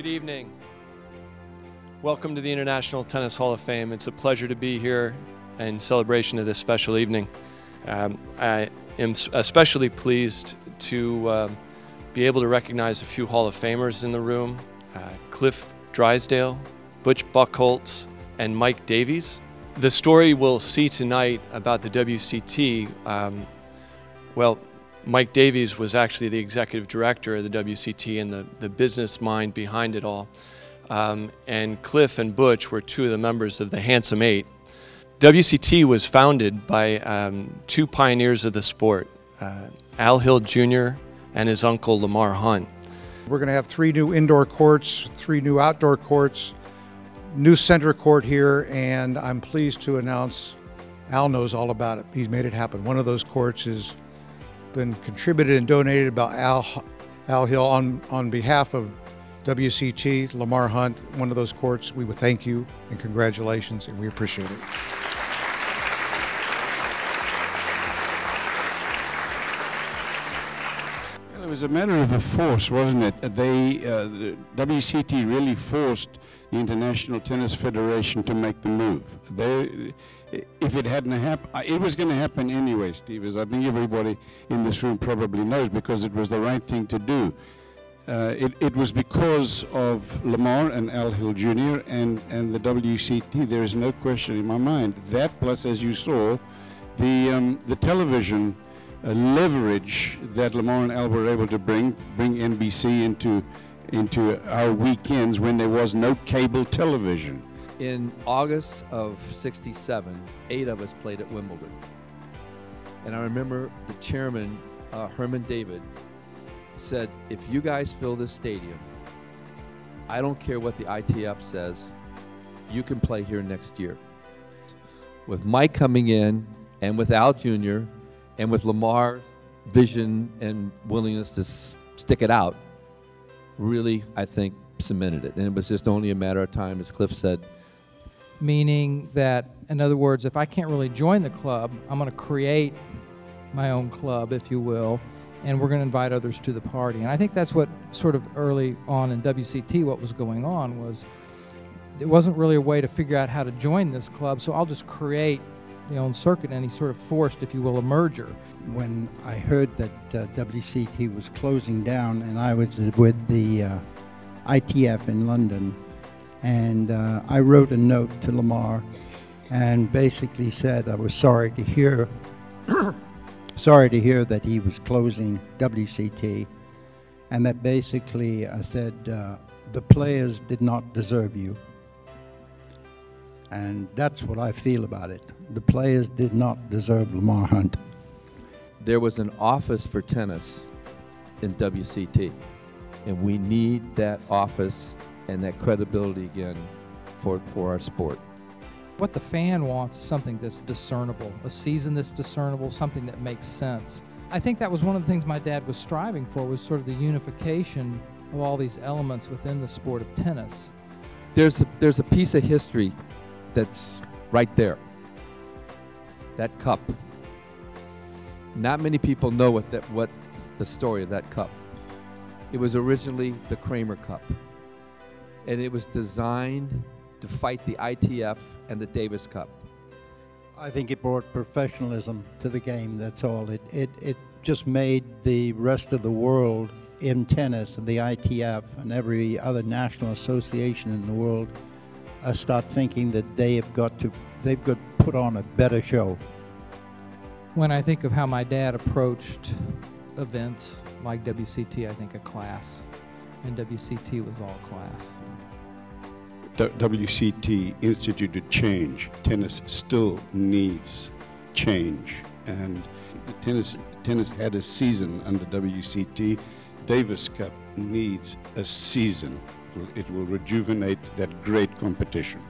Good evening. Welcome to the International Tennis Hall of Fame. It's a pleasure to be here in celebration of this special evening. I am especially pleased to be able to recognize a few Hall of Famers in the room. Cliff Drysdale, Butch Buchholz, and Mike Davies. The story we'll see tonight about the WCT, well, Mike Davies was actually the executive director of the WCT and the business mind behind it all. And Cliff and Butch were two of the members of the Handsome Eight. WCT was founded by two pioneers of the sport, Al Hill Jr. and his uncle Lamar Hunt. We're going to have 3 new indoor courts, 3 new outdoor courts, new center court here, and I'm pleased to announce Al knows all about it. He's made it happen. One of those courts has been contributed and donated by Al Hill on behalf of WCT, Lamar Hunt. One of those courts, we would thank you and congratulations, and we appreciate it. Well, it was a matter of a force, wasn't it? The WCT really forced the International Tennis Federation to make the move. If it hadn't happened, it was going to happen anyway, Steve, as I think everybody in this room probably knows, because it was the right thing to do. It was because of Lamar and Al Hill Jr. and the WCT. There is no question in my mind. That plus, as you saw, the television leverage that Lamar and Al were able to bring NBC into our weekends when there was no cable television. In August of '67, 8 of us played at Wimbledon. And I remember the chairman, Herman David, said, if you guys fill this stadium, I don't care what the ITF says, you can play here next year. With Mike coming in, and with Al Jr., and with Lamar's vision and willingness to stick it out, really, I think, cemented it. And it was just only a matter of time, as Cliff said. Meaning that, in other words, if I can't really join the club, I'm going to create my own club, if you will, and we're going to invite others to the party. And I think that's what sort of early on in WCT, what was going on was, there wasn't really a way to figure out how to join this club, so I'll just create the own circuit, and he sort of forced, if you will, a merger. When I heard that WCT was closing down, and I was with the ITF in London, and I wrote a note to Lamar and basically said I was sorry to hear that he was closing WCT, and that basically I said the players did not deserve you. And that's what I feel about it. The players did not deserve Lamar Hunt. There was an office for tennis in WCT, and we need that office and that credibility again for our sport. What the fan wants is something that's discernible, a season that's discernible, something that makes sense. I think that was one of the things my dad was striving for, was sort of the unification of all these elements within the sport of tennis. There's a piece of history that's right there. That cup. Not many people know what the story of that cup. It was originally the Kramer Cup, and it was designed to fight the ITF and the Davis Cup. I think it brought professionalism to the game, that's all. It just made the rest of the world in tennis and the ITF and every other national association in the world start thinking that they've got to put on a better show. When I think of how my dad approached events like WCT, I think of class, and WCT was all class. WCT instituted change. Tennis still needs change, and tennis had a season under WCT. Davis Cup needs a season. It will rejuvenate that great competition.